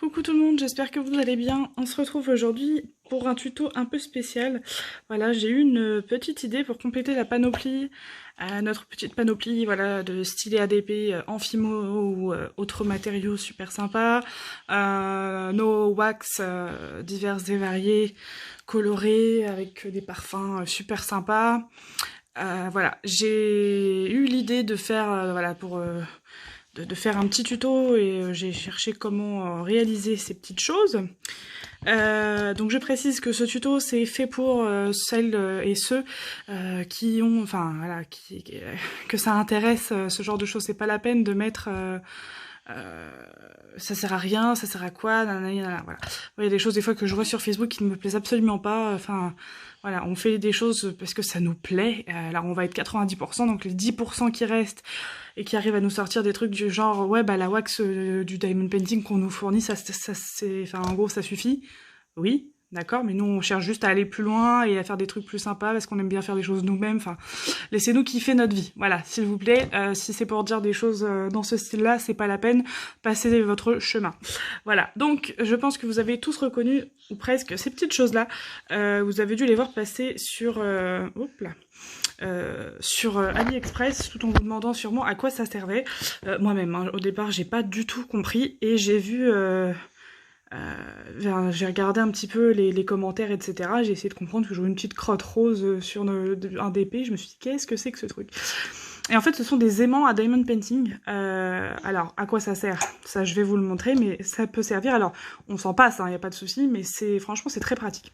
Coucou tout le monde, j'espère que vous allez bien. On se retrouve aujourd'hui pour un tuto un peu spécial. Voilà, j'ai eu une petite idée pour compléter la panoplie, notre petite panoplie voilà, de stylés ADP en fimo ou autres matériaux super sympas, nos wax divers et variés, colorés, avec des parfums super sympas. Voilà, j'ai eu l'idée de faire, voilà, de faire un petit tuto et j'ai cherché comment réaliser ces petites choses. Donc je précise que ce tuto c'est fait pour celles et ceux qui ont, enfin voilà, que ça intéresse ce genre de choses. C'est pas la peine de mettre euh, ça sert à rien, ça sert à quoi, nanana, voilà. Il y a des choses des fois que je vois sur Facebook qui ne me plaisent absolument pas. Enfin, voilà, on fait des choses parce que ça nous plaît. Alors on va être 90%, donc les 10% qui restent et qui arrivent à nous sortir des trucs du genre, ouais, bah la wax du diamond painting qu'on nous fournit, ça c'est, enfin en gros ça suffit. Oui, d'accord, mais nous on cherche juste à aller plus loin et à faire des trucs plus sympas parce qu'on aime bien faire des choses nous-mêmes. Enfin, laissez-nous kiffer notre vie. Voilà, s'il vous plaît. Si c'est pour dire des choses dans ce style-là, c'est pas la peine. Passez votre chemin. Voilà. Donc, je pense que vous avez tous reconnu ou presque ces petites choses-là. Vous avez dû les voir passer sur, sur AliExpress, tout en vous demandant sûrement à quoi ça servait. Moi-même, hein, au départ, j'ai pas du tout compris et j'ai vu. J'ai regardé un petit peu les commentaires, etc. J'ai essayé de comprendre que je vois une petite crotte rose sur un DP. Je me suis dit, qu'est-ce que c'est que ce truc? Et en fait, ce sont des aimants à diamond painting. Alors, à quoi ça sert? Ça, je vais vous le montrer, mais ça peut servir. Alors, on s'en passe, hein, y a pas de souci, mais franchement, c'est très pratique.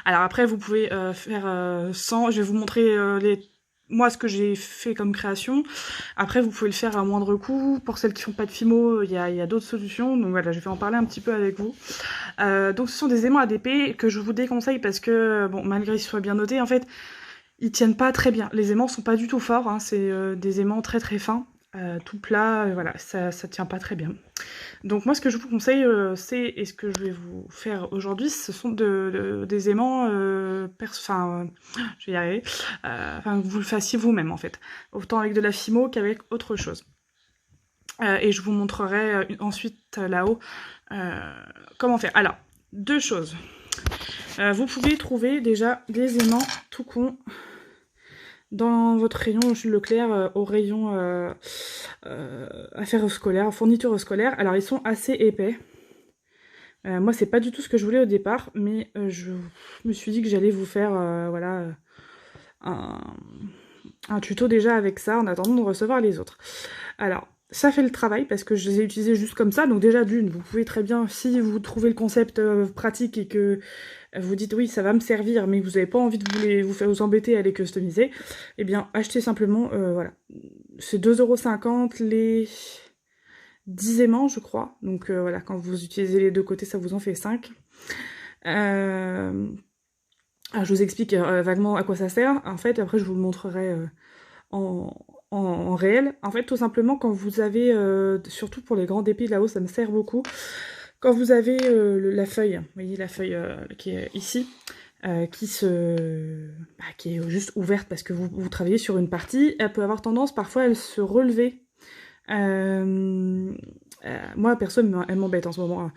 Alors après, vous pouvez faire sans. Je vais vous montrer moi ce que j'ai fait comme création. Après, vous pouvez le faire à moindre coût. Pour celles qui font pas de fimo, il y a d'autres solutions. Donc voilà, je vais en parler un petit peu avec vous. Donc ce sont des aimants ADP que je vous déconseille parce que, bon, malgré qu'ils soient bien notés, en fait, ils tiennent pas très bien. Les aimants sont pas du tout forts, hein. C'est des aimants très très fins. Tout plat, voilà, ça tient pas très bien. Donc moi ce que je vous conseille et ce que je vais vous faire aujourd'hui, ce sont des aimants, je vais y arriver, que vous le fassiez vous-même en fait, autant avec de la fimo qu'avec autre chose. Et je vous montrerai ensuite là-haut comment faire. Alors, deux choses. Vous pouvez trouver déjà des aimants tout cons dans votre rayon Leclerc au rayon affaires scolaires, fournitures scolaires. Alors ils sont assez épais. Moi c'est pas du tout ce que je voulais au départ, mais je me suis dit que j'allais vous faire voilà un, un tuto déjà avec ça en attendant de recevoir les autres. Alors ça fait le travail parce que je les ai utilisés juste comme ça, donc déjà d'une, vous pouvez très bien, si vous trouvez le concept pratique et que vous dites oui ça va me servir mais que vous n'avez pas envie de vous faire vous embêter à les customiser, eh bien achetez simplement, voilà, c'est 2,50 € les 10 aimants je crois, donc voilà, quand vous utilisez les deux côtés ça vous en fait 5. Alors je vous explique vaguement à quoi ça sert, en fait après je vous le montrerai en, en réel. En fait tout simplement quand vous avez, surtout pour les grands dépits là-haut ça me sert beaucoup, quand vous avez la feuille, vous voyez la feuille qui est ici, qui est juste ouverte parce que vous travaillez sur une partie, elle peut avoir tendance parfois à se relever. Moi perso elle m'embête en ce moment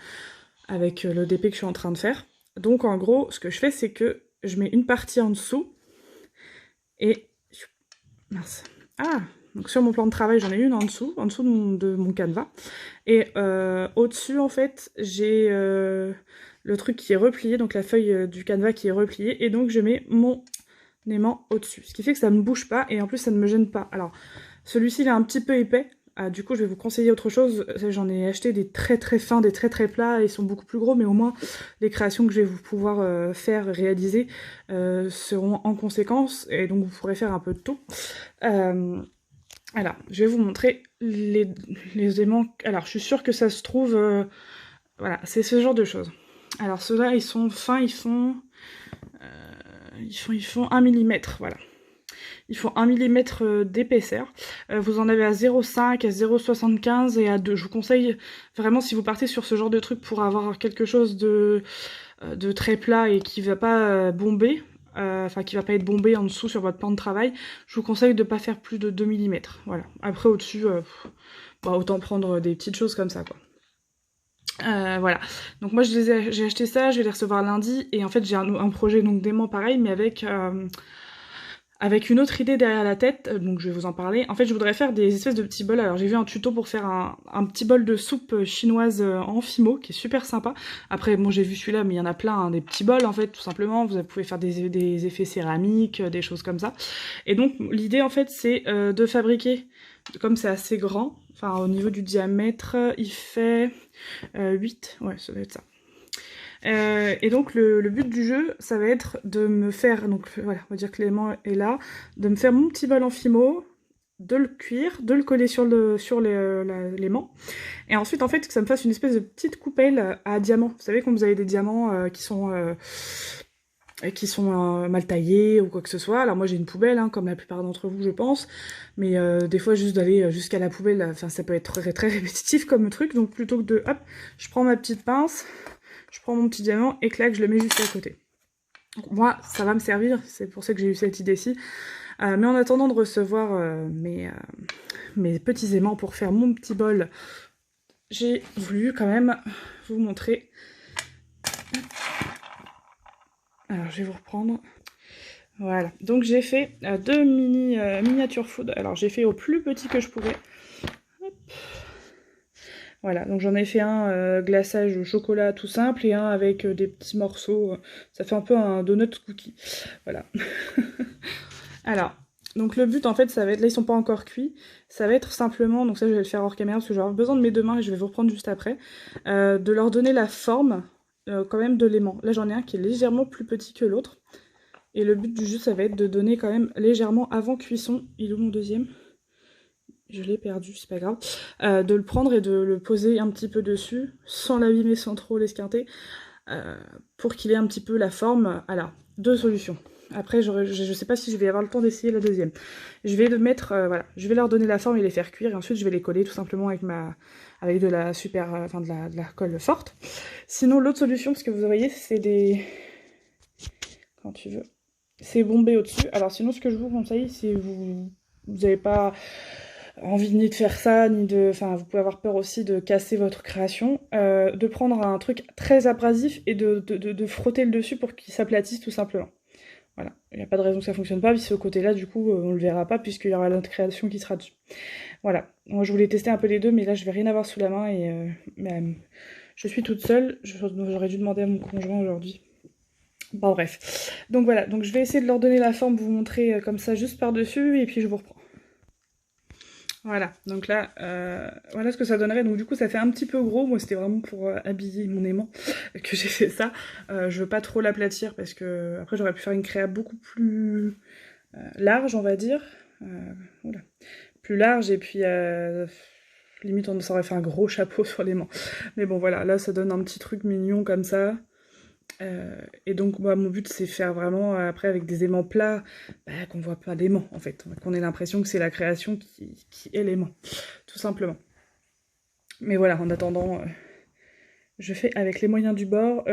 avec le DP que je suis en train de faire. Donc en gros ce que je fais c'est que je mets une partie en dessous et mince. Ah, donc sur mon plan de travail, j'en ai une en dessous de mon canevas. Et au-dessus, en fait, j'ai le truc qui est replié, donc la feuille du canevas qui est repliée, et donc je mets mon aimant au-dessus. Ce qui fait que ça ne bouge pas, et en plus ça ne me gêne pas. Alors, celui-ci, il est un petit peu épais. Du coup, je vais vous conseiller autre chose. J'en ai acheté des très très fins, des très très plats, ils sont beaucoup plus gros, mais au moins les créations que je vais vous pouvoir faire, réaliser, seront en conséquence, et donc vous pourrez faire un peu de tout. Alors, je vais vous montrer les aimants. Alors, je suis sûre que ça se trouve... voilà, c'est ce genre de choses. Alors, ceux-là, ils sont fins, ils font 1 mm, voilà. Ils font 1 mm d'épaisseur. Vous en avez à 0,5, à 0,75 et à 2. Je vous conseille vraiment, si vous partez sur ce genre de truc pour avoir quelque chose de très plat et qui va pas bomber, enfin qui va pas être bombé en dessous sur votre plan de travail, je vous conseille de pas faire plus de 2 mm. Voilà. Après au-dessus, autant prendre des petites choses comme ça quoi. Voilà, donc moi j'ai acheté ça, je vais les recevoir lundi, et en fait j'ai un projet donc d'aimant pareil, mais avec une autre idée derrière la tête, donc je vais vous en parler. En fait, je voudrais faire des espèces de petits bols. Alors j'ai vu un tuto pour faire un petit bol de soupe chinoise en fimo, qui est super sympa. Après, bon, j'ai vu celui-là, mais il y en a plein, hein, des petits bols en fait, tout simplement. Vous pouvez faire des effets céramiques, des choses comme ça. Et donc l'idée en fait, c'est de fabriquer, comme c'est assez grand, enfin au niveau du diamètre, il fait 8, ouais, ça doit être ça. Et donc le but du jeu, ça va être de me faire, donc voilà, on va dire que l'aimant est là, de me faire mon petit bol en fimo, de le cuire, de le coller sur l'aimant, et ensuite en fait que ça me fasse une espèce de petite coupelle à diamants. Vous savez quand vous avez des diamants qui sont mal taillés ou quoi que ce soit. Alors moi j'ai une poubelle, hein, comme la plupart d'entre vous je pense, mais des fois juste d'aller jusqu'à la poubelle, enfin ça peut être très, très répétitif comme truc, donc plutôt que de, hop, je prends ma petite pince, je prends mon petit diamant et clac, je le mets juste à côté. Donc, moi, ça va me servir, c'est pour ça que j'ai eu cette idée-ci. Mais en attendant de recevoir mes petits aimants pour faire mon petit bol, j'ai voulu quand même vous montrer. Alors, je vais vous reprendre. Voilà, donc j'ai fait deux miniatures food. Alors, j'ai fait au plus petit que je pouvais. Hop. Voilà, donc j'en ai fait un glaçage au chocolat tout simple et un avec des petits morceaux. Ça fait un peu un donut cookie. Voilà. Alors, donc le but en fait, ça va être, là ils sont pas encore cuits, ça va être simplement, donc ça je vais le faire hors caméra parce que je vais avoir besoin de mes deux mains et je vais vous reprendre juste après, de leur donner la forme quand même de l'aimant. Là j'en ai un qui est légèrement plus petit que l'autre. Et le but du jeu, ça va être de donner quand même légèrement avant cuisson. Il est où mon deuxième ? Je l'ai perdu, c'est pas grave. De le prendre et de le poser un petit peu dessus, sans l'abîmer, sans trop l'esquinter, pour qu'il ait un petit peu la forme. Alors, deux solutions. Après, je sais pas si je vais avoir le temps d'essayer la deuxième. Je vais le mettre, voilà, je vais leur donner la forme et les faire cuire, et ensuite je vais les coller tout simplement avec de la de la colle forte. Sinon, l'autre solution, parce que vous voyez, c'est des... Quand tu veux... C'est bombé au-dessus. Alors sinon, ce que je vous conseille, si vous n'avez pas envie ni de faire ça, ni de... Enfin, vous pouvez avoir peur aussi de casser votre création, de prendre un truc très abrasif et de frotter le dessus pour qu'il s'aplatisse tout simplement. Voilà, il n'y a pas de raison que ça fonctionne pas, puis ce côté-là, du coup, on le verra pas, puisqu'il y aura notre création qui sera dessus. Voilà, moi je voulais tester un peu les deux, mais là je vais rien avoir sous la main, et je suis toute seule, j'aurais dû demander à mon conjoint aujourd'hui. Bon bref, donc voilà, donc je vais essayer de leur donner la forme, vous montrer comme ça juste par-dessus, et puis je vous reprends. Voilà, donc là, voilà ce que ça donnerait. Donc du coup, ça fait un petit peu gros. Moi, c'était vraiment pour habiller mon aimant que j'ai fait ça. Je veux pas trop l'aplatir parce que après, j'aurais pu faire une créa beaucoup plus large, on va dire. Voilà. Plus large et puis limite, on aurait fait un gros chapeau sur l'aimant. Mais bon, voilà, là, ça donne un petit truc mignon comme ça. Et donc moi, mon but c'est faire vraiment après avec des aimants plats, qu'on voit pas d'aimant en fait, qu'on ait l'impression que c'est la création qui est l'aimant, tout simplement. Mais voilà, en attendant, je fais avec les moyens du bord.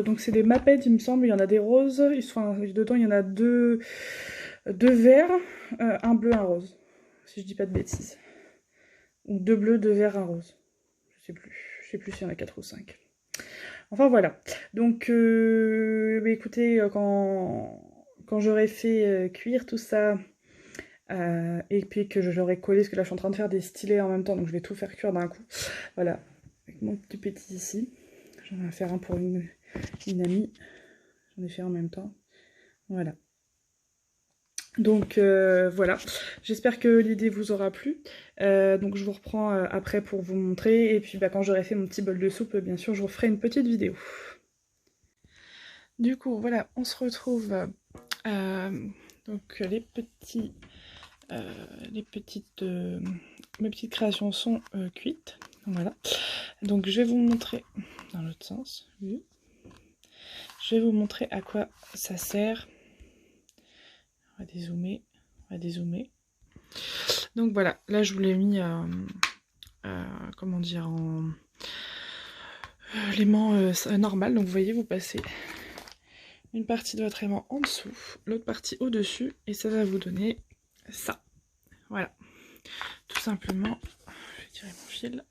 Donc c'est des Maped il me semble, il y en a des roses, dedans il y en a deux verts, un bleu, un rose, si je dis pas de bêtises. Ou deux bleus, deux verts, un rose. Je sais plus s'il y en a 4 ou 5. Enfin voilà, donc écoutez, quand j'aurai fait cuire tout ça, et puis que j'aurai collé, parce que là je suis en train de faire des stylés en même temps, donc je vais tout faire cuire d'un coup, voilà, avec mon petit ici, j'en vais faire un pour une amie, j'en ai fait un en même temps, voilà. Donc voilà, j'espère que l'idée vous aura plu, donc je vous reprends après pour vous montrer, et puis quand j'aurai fait mon petit bol de soupe, bien sûr je vous ferai une petite vidéo. Du coup voilà, on se retrouve, donc mes petites créations sont cuites, voilà, donc je vais vous montrer dans l'autre sens, oui. Je vais vous montrer à quoi ça sert. On va dézoomer. Donc voilà, là je vous l'ai mis, comment dire, en l'aimant normal. Donc vous voyez, vous passez une partie de votre aimant en dessous, l'autre partie au-dessus, et ça va vous donner ça. Voilà, tout simplement. Je vais tirer mon fil.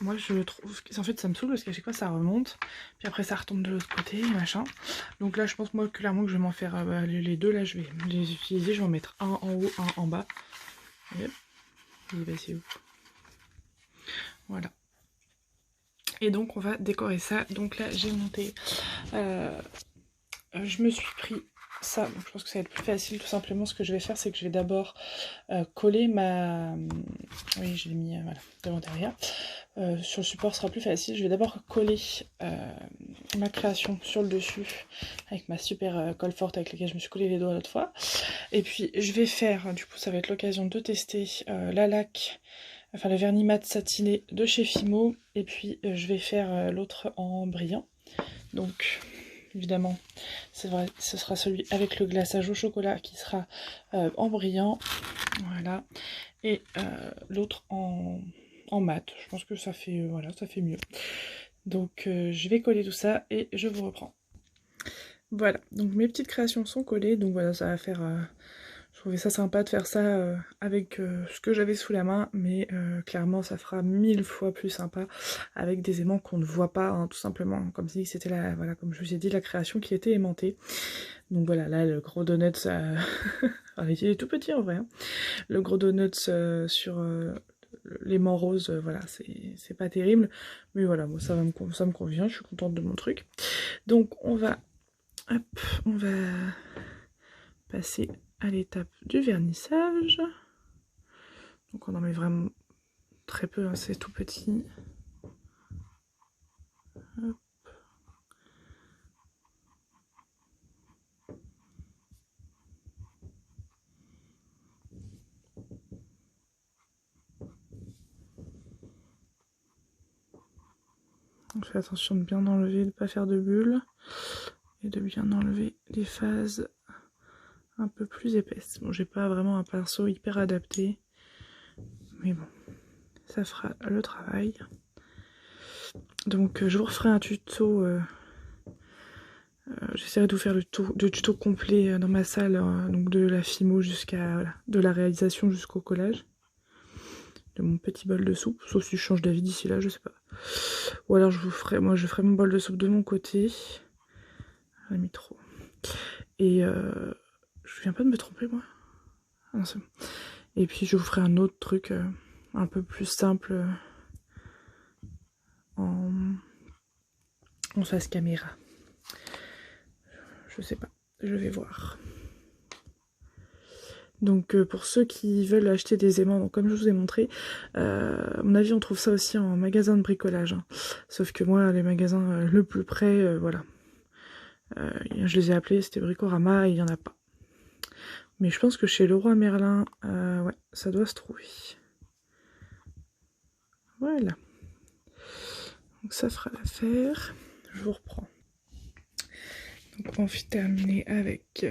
moi je trouve que en fait ça me saoule parce qu'à chaque fois ça remonte, puis après ça retombe de l'autre côté, machin. Donc là je pense moi clairement que je vais m'en faire les deux là, je vais les utiliser, je vais en mettre un en haut, un en bas. Yep. Il est passé où? Voilà. Et donc on va décorer ça. Donc là j'ai monté, je me suis pris ça, donc je pense que ça va être plus facile. Tout simplement ce que je vais faire c'est que je vais d'abord coller ma... Oui je l'ai mis voilà, devant derrière. Sur le support ce sera plus facile. Je vais d'abord coller ma création sur le dessus avec ma super colle forte avec laquelle je me suis collé les doigts l'autre fois. Et puis je vais faire, du coup ça va être l'occasion de tester la laque, enfin le vernis mat satiné de chez Fimo. Et puis je vais faire l'autre en brillant. Donc évidemment c'est vrai, ce sera celui avec le glaçage au chocolat qui sera en brillant. Voilà. Et l'autre en mat. Je pense que ça fait, voilà, ça fait mieux. Donc je vais coller tout ça et je vous reprends. Voilà, donc mes petites créations sont collées, donc voilà, ça va faire... je trouvais ça sympa de faire ça avec ce que j'avais sous la main, mais clairement ça fera 1000 fois plus sympa avec des aimants qu'on ne voit pas, hein, tout simplement, comme si c'était la, voilà, comme je vous ai dit, la création qui était aimantée. Donc voilà, là le gros donut, ça... il est tout petit en vrai, hein. Le gros donut sur l'aimant rose, voilà, c'est pas terrible, mais voilà, moi ça me convient, je suis contente de mon truc. Donc on va... Hop, on va passer à l'étape du vernissage. Donc on en met vraiment très peu, hein, c'est tout petit. Hop. On fait attention de bien enlever, de ne pas faire de bulles et de bien enlever les phases un peu plus épaisses. Bon, j'ai pas vraiment un pinceau hyper adapté, mais bon, ça fera le travail. Donc je vous referai un tuto, j'essaierai de vous faire le tuto complet dans ma salle, donc de la Fimo jusqu'à, voilà, de la réalisation jusqu'au collage. De mon petit bol de soupe, sauf si je change d'avis d'ici là, je sais pas. Ou alors je ferai mon bol de soupe de mon côté. J'ai mis trop. Et je viens pas de me tromper moi. Ah non, c'est bon. Et puis je vous ferai un autre truc un peu plus simple en face caméra. Je sais pas, je vais voir. Donc pour ceux qui veulent acheter des aimants, donc comme je vous ai montré, à mon avis on trouve ça aussi en magasin de bricolage, hein. Sauf que moi les magasins le plus près, voilà, je les ai appelés, c'était Bricorama et il n'y en a pas. Mais je pense que chez Leroy Merlin, ouais, ça doit se trouver. Voilà. Donc ça fera l'affaire. Je vous reprends. Donc on va terminer avec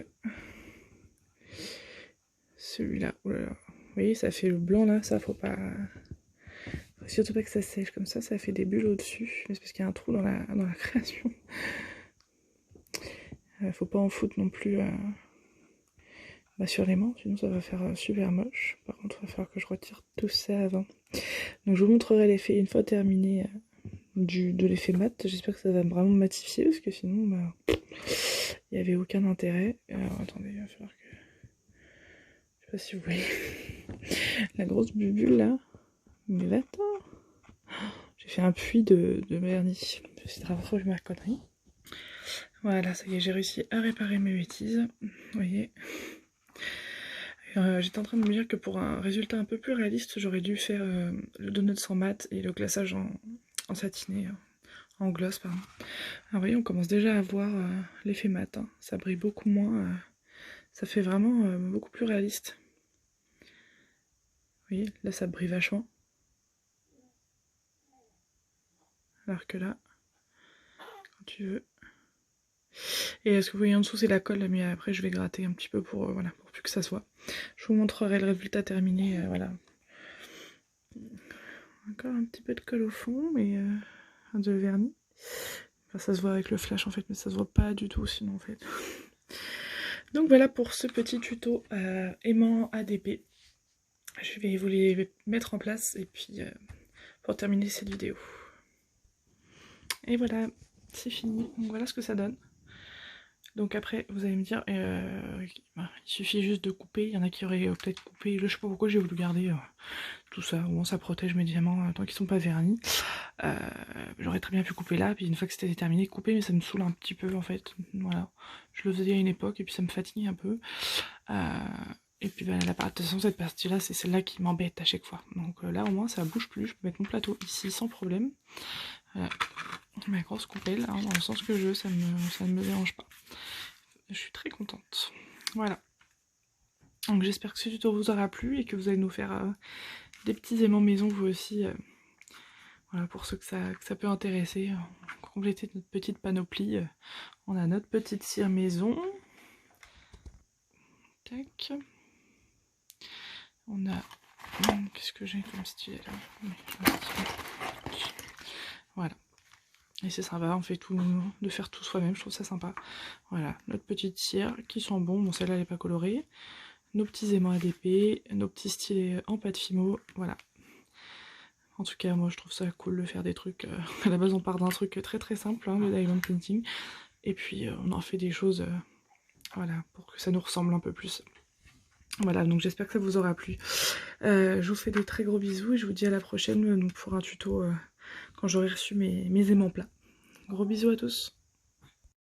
celui-là. Oh là là. Vous voyez, ça fait le blanc là, ça faut pas... Faut surtout pas que ça sèche comme ça fait des bulles au-dessus. Mais c'est parce qu'il y a un trou dans la création. Faut pas en foutre non plus sur l'aimant, sinon ça va faire super moche. Par contre, il va falloir que je retire tout ça avant. Donc je vous montrerai l'effet une fois terminé de l'effet mat. J'espère que ça va vraiment matifier parce que sinon, bah, il n'y avait aucun intérêt. Alors attendez, il va falloir que... Je sais pas si vous voyez la grosse bubule là. Mais va-t'en. J'ai fait un puits de vernis. C'est très trop ma connerie. Voilà, ça y est, j'ai réussi à réparer mes bêtises. Vous voyez. J'étais en train de me dire que pour un résultat un peu plus réaliste, j'aurais dû faire le donut sans mat et le glaçage en satiné, en gloss, pardon. Alors vous voyez, on commence déjà à voir l'effet mat, hein. Ça brille beaucoup moins, ça fait vraiment beaucoup plus réaliste. Vous voyez, là ça brille vachement. Alors que là, quand tu veux... Et ce que vous voyez en dessous, c'est la colle, mais après je vais gratter un petit peu pour, voilà, pour plus que ça soit. Je vous montrerai le résultat terminé, voilà. Encore un petit peu de colle au fond, mais de vernis. Enfin, ça se voit avec le flash en fait, mais ça se voit pas du tout sinon en fait. Donc voilà pour ce petit tuto aimant ADP. Je vais vous les mettre en place et puis pour terminer cette vidéo. Et voilà, c'est fini. Donc voilà ce que ça donne. Donc après, vous allez me dire, il suffit juste de couper. Il y en a qui auraient peut-être coupé. Je sais pas pourquoi j'ai voulu garder tout ça. Au moins ça protège mes diamants tant qu'ils sont pas vernis. J'aurais très bien pu couper là, puis une fois que c'était terminé, couper, mais ça me saoule un petit peu en fait. Voilà. Je le faisais à une époque et puis ça me fatigue un peu. Et puis de toute façon, cette partie-là, c'est celle-là qui m'embête à chaque fois. Donc là, au moins, ça bouge plus. Je peux mettre mon plateau ici sans problème. Voilà. Ma grosse coupelle, hein, dans le sens que je veux, ça ne me dérange pas. Je suis très contente. Voilà. Donc j'espère que ce tuto vous aura plu et que vous allez nous faire des petits aimants maison vous aussi. Voilà, pour ceux que ça peut intéresser. Compléter notre petite panoplie. On a notre petite cire maison. Tac. On a... Qu'est-ce que j'ai comme stylet là? Voilà. Et c'est sympa, on fait tout, de faire tout soi-même, je trouve ça sympa. Voilà, notre petite cire qui sent bon, bon celle-là elle n'est pas colorée. Nos petits aimants ADP, nos petits stylets en pâte Fimo, voilà. En tout cas, moi je trouve ça cool de faire des trucs, à la base on part d'un truc très très simple, hein, le diamond painting. Et puis on en fait des choses, voilà, pour que ça nous ressemble un peu plus. Voilà, donc j'espère que ça vous aura plu. Je vous fais de très gros bisous et je vous dis à la prochaine donc pour un tuto quand j'aurai reçu mes aimants plats. Gros bisous à tous.